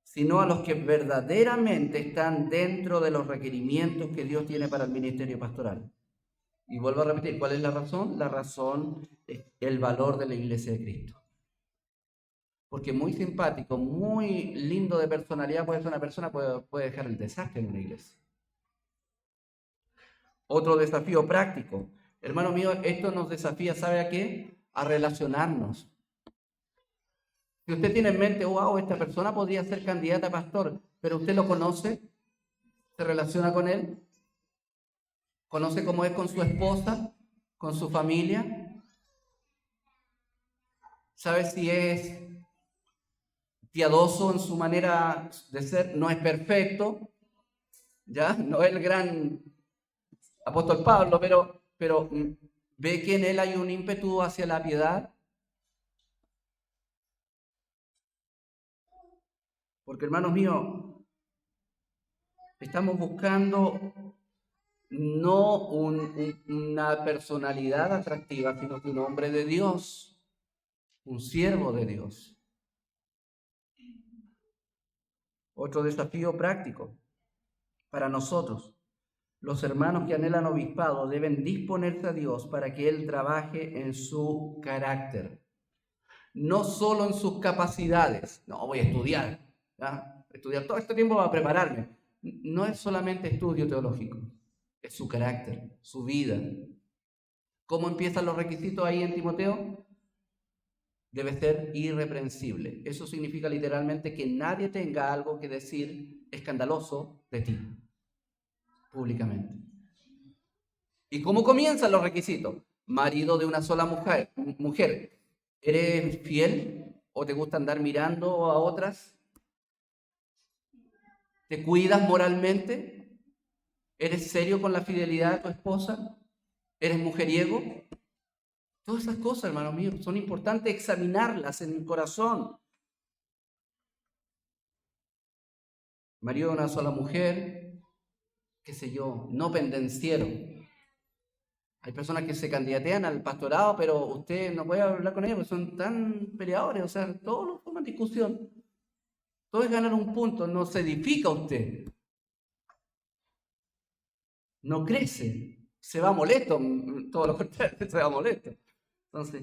sino a los que verdaderamente están dentro de los requerimientos que Dios tiene para el ministerio pastoral. Y vuelvo a repetir, ¿cuál es la razón? La razón es el valor de la iglesia de Cristo. Porque muy simpático, muy lindo de personalidad puede ser una persona, puede dejar el desastre en una iglesia. Otro desafío práctico. Hermano mío, esto nos desafía, ¿sabe a qué? A relacionarnos. Si usted tiene en mente, wow, esta persona podría ser candidata a pastor, pero usted lo conoce, se relaciona con él, conoce cómo es con su esposa, con su familia, sabe si es piadoso en su manera de ser, no es perfecto, ya, no es el gran apóstol Pablo, pero ve que en él hay un ímpetu hacia la piedad. Porque hermanos míos, estamos buscando no una personalidad atractiva, sino que un hombre de Dios, un siervo de Dios. Otro desafío práctico para nosotros. Los hermanos que anhelan obispado deben disponerse a Dios para que Él trabaje en su carácter. No solo en sus capacidades. No, voy a estudiar. ¿Ya? Estudiar todo este tiempo para prepararme. No es solamente estudio teológico. Es su carácter, su vida. ¿Cómo empiezan los requisitos ahí en Timoteo? Debe ser irreprensible. Eso significa literalmente que nadie tenga algo que decir escandaloso de ti, públicamente. ¿Y cómo comienzan los requisitos? Marido de una sola mujer. ¿Eres fiel o te gusta andar mirando a otras? ¿Te cuidas moralmente? ¿Eres serio con la fidelidad a tu esposa? ¿Eres mujeriego? Todas esas cosas, hermanos míos, son importantes examinarlas en el corazón. Marido de una sola mujer, qué sé yo, no pendenciero. Hay personas que se candidatean al pastorado, pero usted no puede hablar con ellos porque son tan peleadores, o sea, todos lo toman discusión. Todo es ganar un punto, no se edifica usted, no crece, se va molesto, todo lo contrario, se va molesto. Entonces,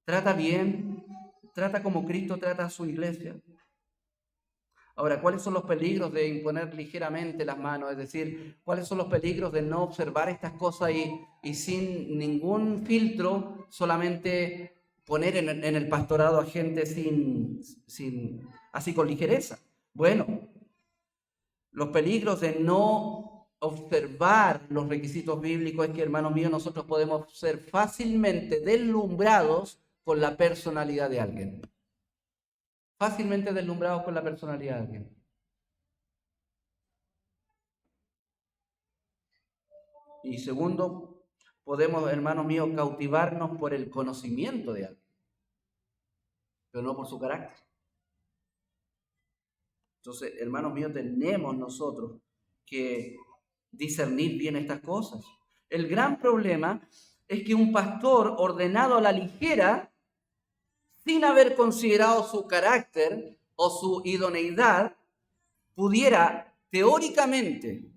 trata bien, trata como Cristo trata a su iglesia. Ahora, ¿cuáles son los peligros de imponer ligeramente las manos? Es decir, ¿cuáles son los peligros de no observar estas cosas y sin ningún filtro, solamente poner en el pastorado a gente así con ligereza? Bueno, los peligros de no observar los requisitos bíblicos es que, hermanos míos, nosotros podemos ser fácilmente deslumbrados con la personalidad de alguien. Fácilmente deslumbrados con la personalidad de alguien. Y segundo, podemos, hermanos míos, cautivarnos por el conocimiento de alguien, pero no por su carácter. Entonces, hermanos míos, tenemos nosotros que discernir bien estas cosas. El gran problema es que un pastor ordenado a la ligera, sin haber considerado su carácter o su idoneidad, pudiera teóricamente,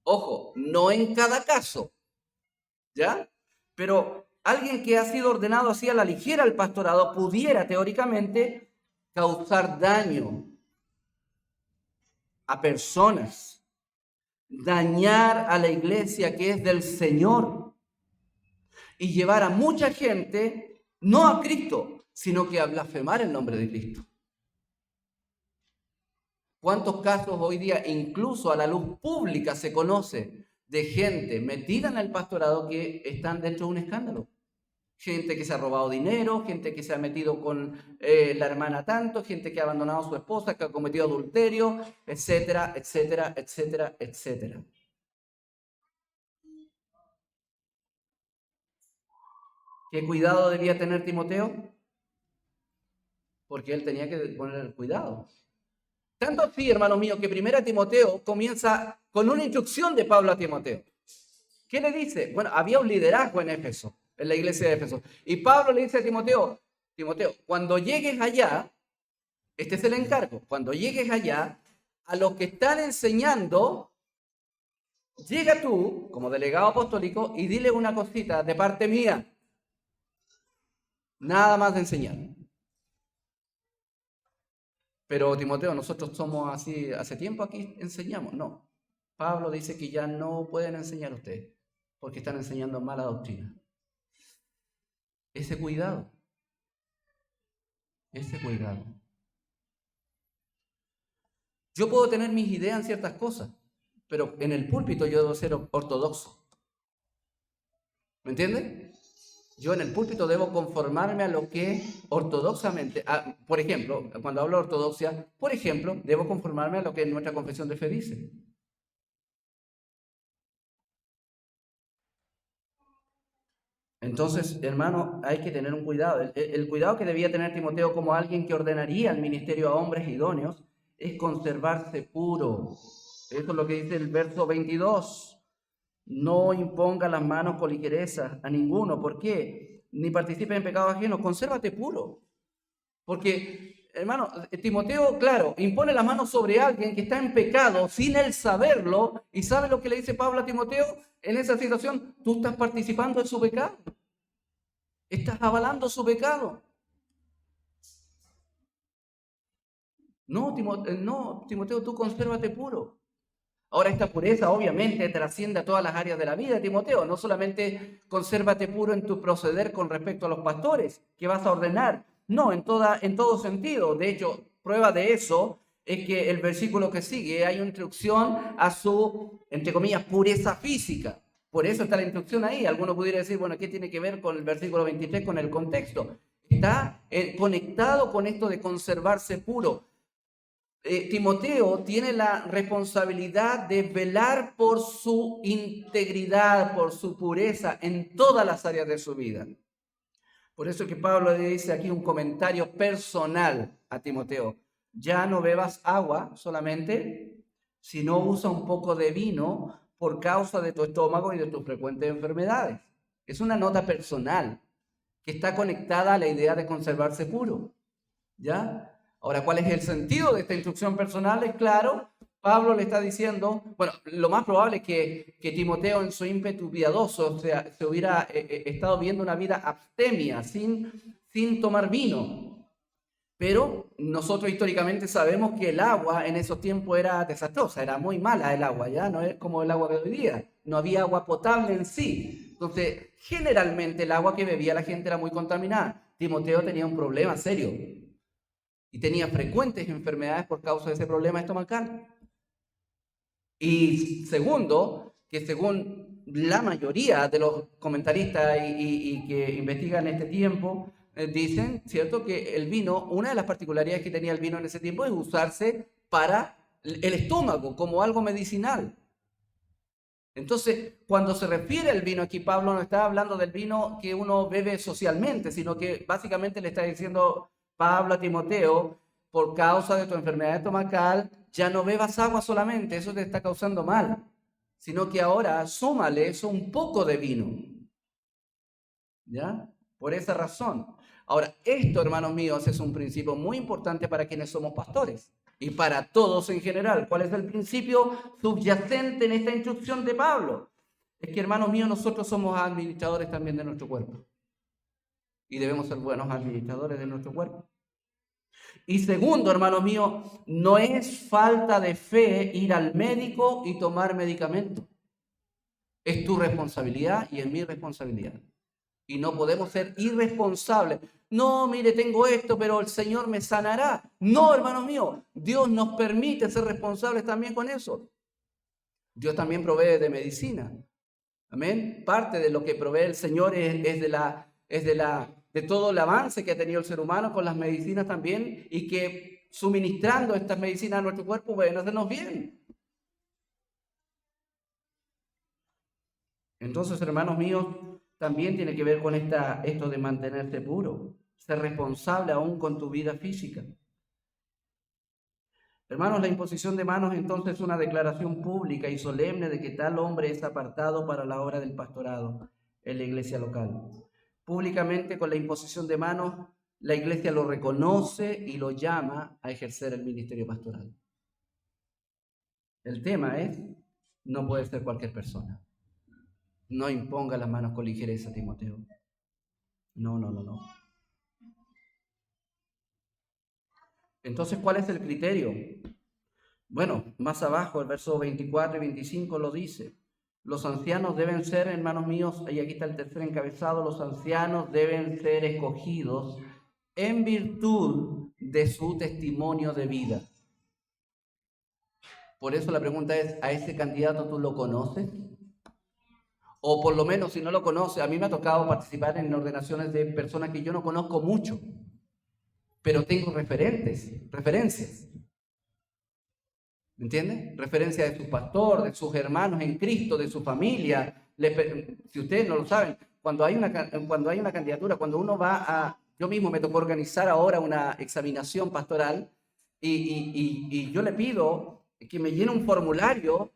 ojo, no en cada caso, ¿ya? Pero alguien que ha sido ordenado así a la ligera al pastorado pudiera teóricamente causar daño a personas, dañar a la iglesia que es del Señor y llevar a mucha gente no a Cristo, sino que a blasfemar el nombre de Cristo. ¿Cuántos casos hoy día, incluso a la luz pública, se conoce de gente metida en el pastorado que están dentro de un escándalo? Gente que se ha robado dinero, gente que se ha metido con la hermana tanto, gente que ha abandonado a su esposa, que ha cometido adulterio, etcétera, etcétera, etcétera, etcétera. ¿Qué cuidado debía tener Timoteo? Porque él tenía que poner el cuidado. Tanto así, hermano mío, que 1 Timoteo comienza con una instrucción de Pablo a Timoteo. ¿Qué le dice? Bueno, había un liderazgo en Éfeso, en la iglesia de Éfeso. Y Pablo le dice a Timoteo, cuando llegues allá, este es el encargo, cuando llegues allá, a los que están enseñando, llega tú, como delegado apostólico, y dile una cosita de parte mía. Nada más de enseñar. Pero Timoteo, nosotros somos así, hace tiempo aquí enseñamos. No, Pablo dice que ya no pueden enseñar ustedes, porque están enseñando mala doctrina. Ese cuidado. Yo puedo tener mis ideas en ciertas cosas, pero en el púlpito yo debo ser ortodoxo. ¿Me entiendes? Yo en el púlpito debo conformarme a lo que ortodoxamente, por ejemplo, cuando hablo de ortodoxia, por ejemplo, debo conformarme a lo que nuestra confesión de fe dice. Entonces, hermano, hay que tener un cuidado. El cuidado que debía tener Timoteo como alguien que ordenaría el ministerio a hombres idóneos es conservarse puro. Eso es lo que dice el verso 22. No imponga las manos con ligereza a ninguno. ¿Por qué? Ni participe en pecado ajeno. Consérvate puro. Porque, hermano, Timoteo, claro, impone las manos sobre alguien que está en pecado sin él saberlo. ¿Y sabe lo que le dice Pablo a Timoteo? En esa situación, tú estás participando en su pecado. Estás avalando su pecado. No, Timoteo, tú consérvate puro. Ahora, esta pureza obviamente trasciende a todas las áreas de la vida, Timoteo. No solamente consérvate puro en tu proceder con respecto a los pastores que vas a ordenar. No, en todo sentido. De hecho, prueba de eso es que el versículo que sigue hay una instrucción a su, entre comillas, pureza física. Por eso está la instrucción ahí. Alguno pudiera decir, bueno, ¿qué tiene que ver con el versículo 23, con el contexto? Está conectado con esto de conservarse puro. Timoteo tiene la responsabilidad de velar por su integridad, por su pureza en todas las áreas de su vida. Por eso que Pablo le dice aquí un comentario personal a Timoteo. Ya no bebas agua solamente, sino usa un poco de vino por causa de tu estómago y de tus frecuentes enfermedades. Es una nota personal que está conectada a la idea de conservarse puro. ¿Ya? Ahora, ¿cuál es el sentido de esta instrucción personal? Es claro, Pablo le está diciendo, bueno, lo más probable es que Timoteo en su ímpetu piadoso se hubiera estado viendo una vida abstemia, sin tomar vino. Pero nosotros históricamente sabemos que el agua en esos tiempos era desastrosa, era muy mala el agua, ya no es como el agua de hoy día, no había agua potable en sí. Entonces, generalmente el agua que bebía la gente era muy contaminada. Timoteo tenía un problema serio y tenía frecuentes enfermedades por causa de ese problema estomacal. Y segundo, que según la mayoría de los comentaristas y que investigan este tiempo, dicen, ¿cierto?, que el vino, una de las particularidades que tenía el vino en ese tiempo es usarse para el estómago, como algo medicinal. Entonces, cuando se refiere al vino aquí, Pablo no está hablando del vino que uno bebe socialmente, sino que básicamente le está diciendo Pablo a Timoteo, por causa de tu enfermedad estomacal, ya no bebas agua solamente, eso te está causando mal, sino que ahora súmale eso un poco de vino. ¿Ya? Por esa razón. Ahora, esto, hermanos míos, es un principio muy importante para quienes somos pastores y para todos en general. ¿Cuál es el principio subyacente en esta instrucción de Pablo? Es que, hermanos míos, nosotros somos administradores también de nuestro cuerpo y debemos ser buenos administradores de nuestro cuerpo. Y segundo, hermanos míos, no es falta de fe ir al médico y tomar medicamento. Es tu responsabilidad y es mi responsabilidad. Y no podemos ser irresponsables. No, mire, tengo esto, pero el Señor me sanará. No, hermanos míos, Dios nos permite ser responsables también con eso. Dios también provee de medicina. Amén. Parte de lo que provee el Señor de todo el avance que ha tenido el ser humano con las medicinas también, y que suministrando estas medicinas a nuestro cuerpo pueden hacernos bien. Entonces, hermanos míos, también tiene que ver con esto de mantenerte puro, ser responsable aún con tu vida física. Hermanos, la imposición de manos entonces es una declaración pública y solemne de que tal hombre es apartado para la obra del pastorado en la iglesia local. Públicamente, con la imposición de manos, la iglesia lo reconoce y lo llama a ejercer el ministerio pastoral. El tema es, no puede ser cualquier persona. No imponga las manos con ligereza, Timoteo. No. Entonces, ¿cuál es el criterio? Bueno, más abajo, el verso 24 y 25 lo dice. Los ancianos deben ser, hermanos míos, y aquí está el tercer encabezado, los ancianos deben ser escogidos en virtud de su testimonio de vida. Por eso la pregunta es, ¿a ese candidato tú lo conoces? O por lo menos, si no lo conoces, a mí me ha tocado participar en ordenaciones de personas que yo no conozco mucho, pero tengo referencias. ¿Me entiende? Referencia de su pastor, de sus hermanos en Cristo, de su familia. Si ustedes no lo saben, cuando hay una candidatura, cuando uno va a... Yo mismo me tocó organizar ahora una examinación pastoral y yo le pido que me llene un formulario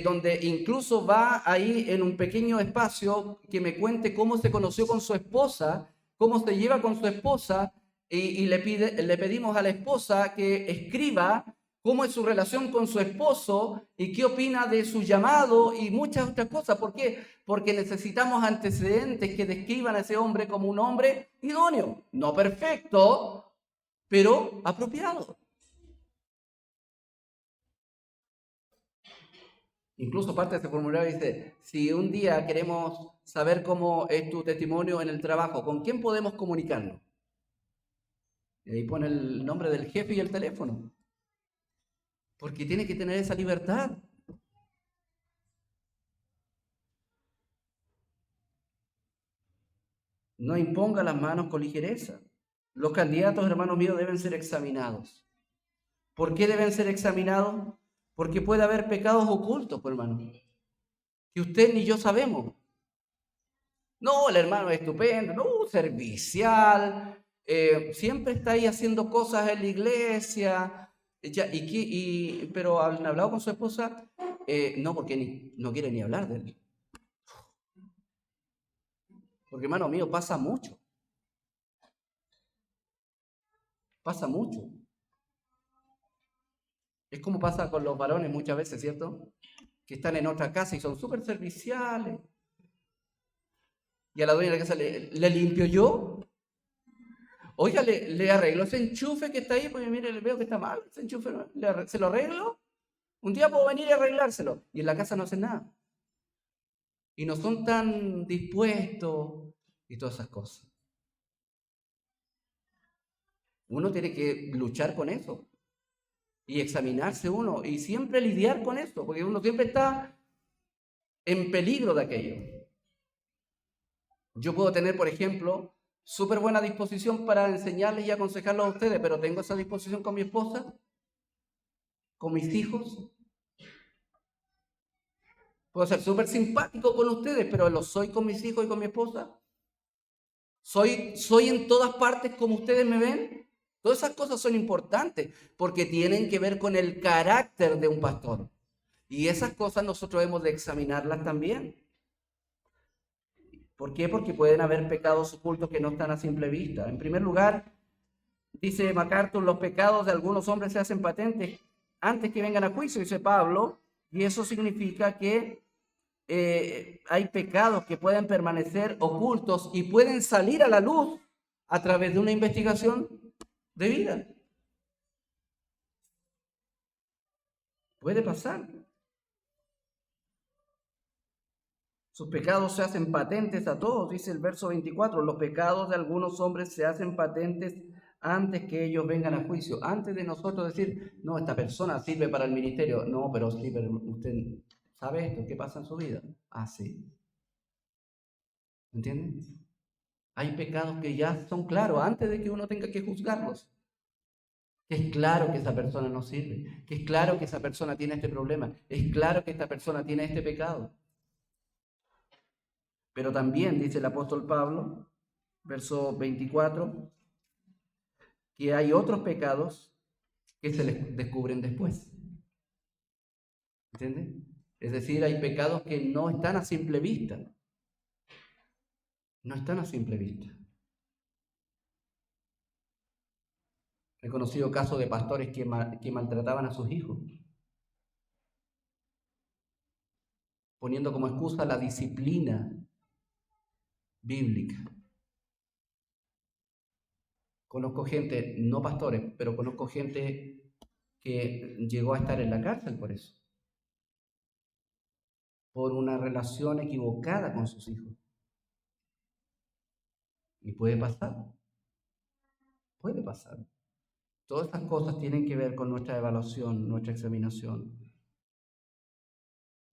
donde incluso va ahí en un pequeño espacio que me cuente cómo se conoció con su esposa, cómo se lleva con su esposa y le pedimos a la esposa que escriba cómo es su relación con su esposo y qué opina de su llamado y muchas otras cosas. ¿Por qué? Porque necesitamos antecedentes que describan a ese hombre como un hombre idóneo, no perfecto, pero apropiado. Incluso parte de este formulario dice, si un día queremos saber cómo es tu testimonio en el trabajo, ¿con quién podemos comunicarnos? Y ahí pone el nombre del jefe y el teléfono. Porque tiene que tener esa libertad. No imponga las manos con ligereza. Los candidatos, hermanos míos, deben ser examinados. ¿Por qué deben ser examinados? Porque puede haber pecados ocultos, pues, hermano, que usted ni yo sabemos. No, el hermano es estupendo, no, servicial, siempre está ahí haciendo cosas en la iglesia, pero han hablado con su esposa, no, porque no quiere ni hablar de él. Porque, hermano mío, pasa mucho. Pasa mucho. Es como pasa con los varones muchas veces, ¿cierto? Que están en otra casa y son súper serviciales. Y a la dueña de la casa le limpio yo. Oiga, le arreglo ese enchufe que está ahí, porque mire, le veo que está mal, ese enchufe, se lo arreglo. Un día puedo venir y arreglárselo. Y en la casa no hacen nada. Y no son tan dispuestos y todas esas cosas. Uno tiene que luchar con eso y examinarse uno y siempre lidiar con esto, porque uno siempre está en peligro de aquello. Yo puedo tener, por ejemplo, súper buena disposición para enseñarles y aconsejarlos a ustedes, pero tengo esa disposición con mi esposa, con mis hijos. Puedo ser súper simpático con ustedes, pero lo soy con mis hijos y con mi esposa. Soy en todas partes como ustedes me ven. Todas esas cosas son importantes porque tienen que ver con el carácter de un pastor. Y esas cosas nosotros hemos de examinarlas también. ¿Por qué? Porque pueden haber pecados ocultos que no están a simple vista. En primer lugar, dice MacArthur, los pecados de algunos hombres se hacen patentes antes que vengan a juicio, dice Pablo, y eso significa que hay pecados que pueden permanecer ocultos y pueden salir a la luz a través de una investigación debida. Puede pasar. Sus pecados se hacen patentes a todos, dice el verso 24. Los pecados de algunos hombres se hacen patentes antes que ellos vengan a juicio. Antes de nosotros decir, no, esta persona sirve para el ministerio. No, pero sí, pero usted sabe esto, ¿qué pasa en su vida? Ah, sí. ¿Entienden? Hay pecados que ya son claros antes de que uno tenga que juzgarlos. Que es claro que esa persona no sirve. Que es claro que esa persona tiene este problema. Es claro que esta persona tiene este pecado. Pero también dice el apóstol Pablo, verso 24, que hay otros pecados que se les descubren después. ¿Entiendes? Es decir, hay pecados que no están a simple vista. No están a simple vista. He conocido casos de pastores que maltrataban a sus hijos, poniendo como excusa la disciplina bíblica. Conozco gente, no pastores, pero conozco gente que llegó a estar en la cárcel por eso, por una relación equivocada con sus hijos. Y puede pasar. Puede pasar. Todas estas cosas tienen que ver con nuestra evaluación, nuestra examinación.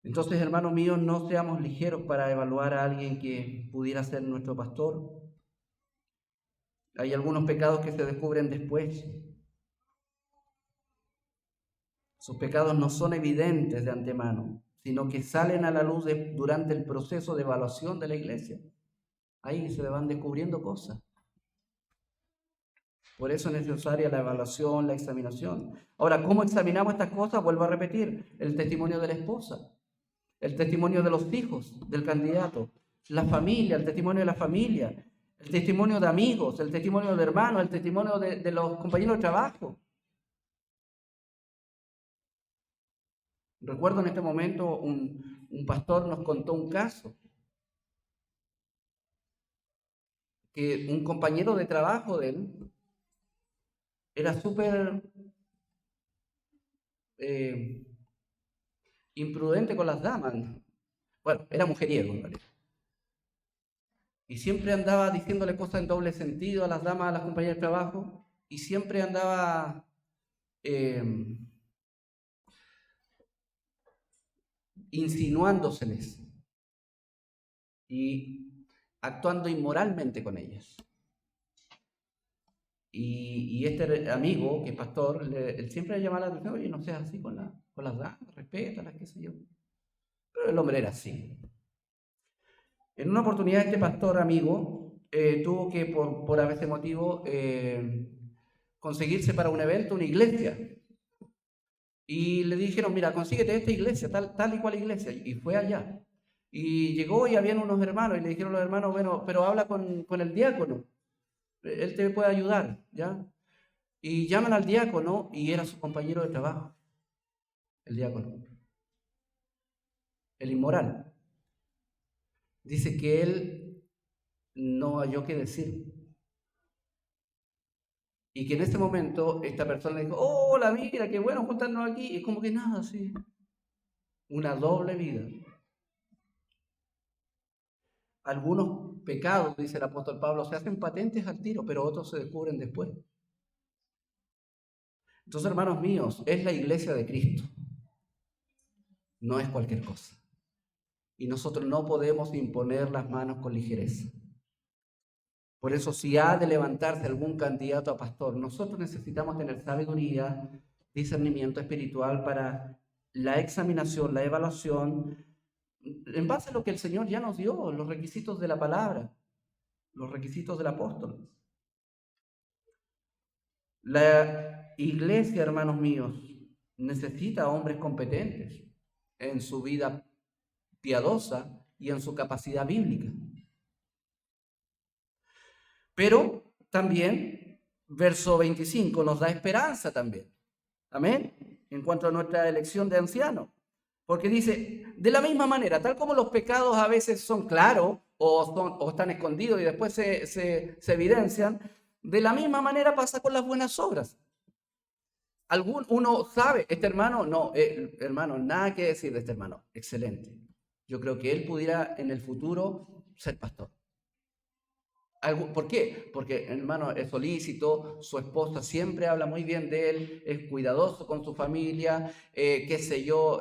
Entonces, hermanos míos, no seamos ligeros para evaluar a alguien que pudiera ser nuestro pastor. Hay algunos pecados que se descubren después. Sus pecados no son evidentes de antemano, sino que salen a la luz durante el proceso de evaluación de la iglesia. Ahí se le van descubriendo cosas. Por eso es necesaria la evaluación, la examinación. Ahora, ¿cómo examinamos estas cosas? Vuelvo a repetir, el testimonio de la esposa, el testimonio de los hijos del candidato, la familia, el testimonio de la familia, el testimonio de amigos, el testimonio de hermanos, el testimonio de los compañeros de trabajo. Recuerdo en este momento un pastor nos contó un caso que un compañero de trabajo de él era súper imprudente con las damas. Bueno, era mujeriego en realidad. Y siempre andaba diciéndole cosas en doble sentido a las damas, a las compañeras de trabajo, y siempre andaba insinuándoseles y actuando inmoralmente con ellas. Y este amigo, que es pastor, él siempre le llamaba la atención, oye, no seas así con las damas, respétalas, qué sé yo. Pero el hombre era así. En una oportunidad este pastor amigo tuvo que, por a veces motivo, conseguirse para un evento una iglesia. Y le dijeron, mira, consíguete esta iglesia, tal y cual iglesia. Y fue allá. Y llegó y habían unos hermanos y le dijeron a los hermanos, bueno, pero habla con el diácono. Él te puede ayudar, ¿ya? Y llaman al diácono y era su compañero de trabajo. el diácono, el inmoral. Dice que él no halló qué decir. Y que en ese momento esta persona le dijo, hola, mira, qué bueno juntarnos aquí. Y como que nada, así. Una doble vida. Algunos pecados, dice el apóstol Pablo, se hacen patentes al tiro, pero otros se descubren después. Entonces, hermanos míos, es la iglesia de Cristo. No es cualquier cosa. Y nosotros no podemos imponer las manos con ligereza. Por eso, si ha de levantarse algún candidato a pastor, nosotros necesitamos tener sabiduría, discernimiento espiritual para la examinación, la evaluación, en base a lo que el Señor ya nos dio, los requisitos de la palabra, los requisitos del apóstol. La iglesia, hermanos míos, necesita hombres competentes en su vida piadosa y en su capacidad bíblica. Pero también, verso 25, nos da esperanza también. Amén. En cuanto a nuestra elección de anciano. Porque dice, de la misma manera, tal como los pecados a veces son claros o están escondidos y después se evidencian, de la misma manera pasa con las buenas obras. Uno sabe, este hermano, no, hermano, nada que decir de este hermano, excelente. Yo creo que él pudiera en el futuro ser pastor. ¿Por qué? Porque el hermano es solícito, su esposa siempre habla muy bien de él, es cuidadoso con su familia, qué sé yo,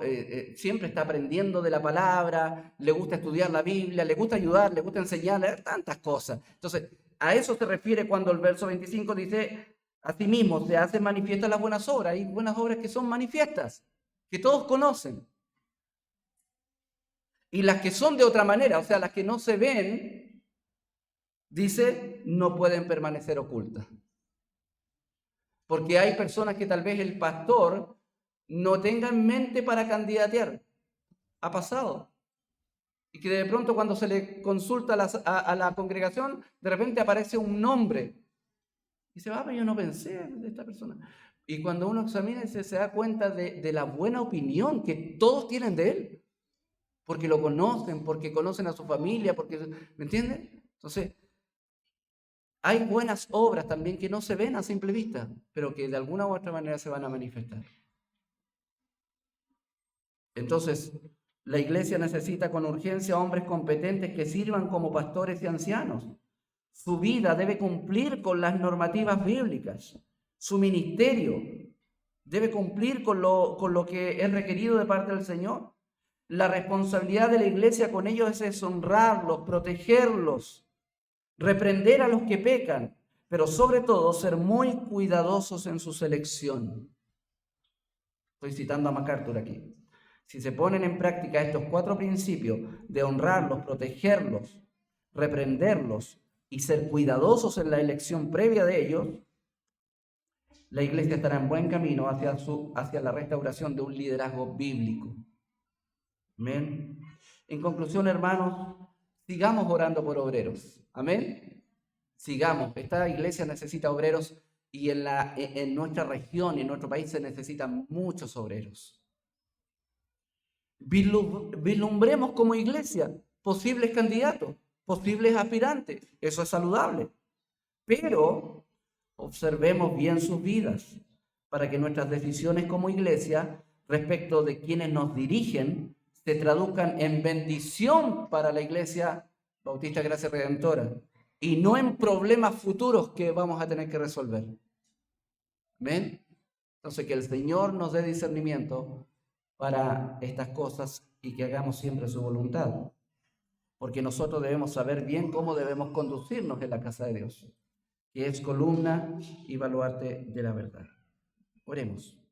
siempre está aprendiendo de la palabra, le gusta estudiar la Biblia, le gusta ayudar, le gusta enseñar, tantas cosas. Entonces, a eso se refiere cuando el verso 25 dice, asimismo se hacen manifiestas las buenas obras. Hay buenas obras que son manifiestas, que todos conocen. Y las que son de otra manera, o sea, las que no se ven, dice, no pueden permanecer ocultas. Porque hay personas que tal vez el pastor no tenga en mente para candidatear. Ha pasado. Y que de pronto cuando se le consulta a la congregación, de repente aparece un nombre. Y dice, pero yo no pensé de esta persona. Y cuando uno examina, se da cuenta de la buena opinión que todos tienen de él. Porque lo conocen, porque conocen a su familia, porque, ¿me entienden? Entonces, hay buenas obras también que no se ven a simple vista, pero que de alguna u otra manera se van a manifestar. Entonces, la iglesia necesita con urgencia hombres competentes que sirvan como pastores y ancianos. Su vida debe cumplir con las normativas bíblicas. Su ministerio debe cumplir con lo que es requerido de parte del Señor. La responsabilidad de la iglesia con ellos es honrarlos, protegerlos, reprender a los que pecan, pero sobre todo ser muy cuidadosos en su selección. Estoy citando a MacArthur aquí. Si se ponen en práctica estos 4 principios de honrarlos, protegerlos, reprenderlos y ser cuidadosos en la elección previa de ellos, la iglesia estará en buen camino hacia la restauración de un liderazgo bíblico. Amén. En conclusión, hermanos, sigamos orando por obreros. Amén. Sigamos. Esta iglesia necesita obreros y en nuestra región y en nuestro país se necesitan muchos obreros. Vislumbremos como iglesia posibles candidatos, posibles aspirantes. Eso es saludable. Pero observemos bien sus vidas para que nuestras decisiones como iglesia respecto de quienes nos dirigen se traduzcan en bendición para la Iglesia Bautista Gracia Redentora y no en problemas futuros que vamos a tener que resolver. ¿Ven? Entonces, que el Señor nos dé discernimiento para estas cosas y que hagamos siempre su voluntad. Porque nosotros debemos saber bien cómo debemos conducirnos en la casa de Dios, que es columna y baluarte de la verdad. Oremos.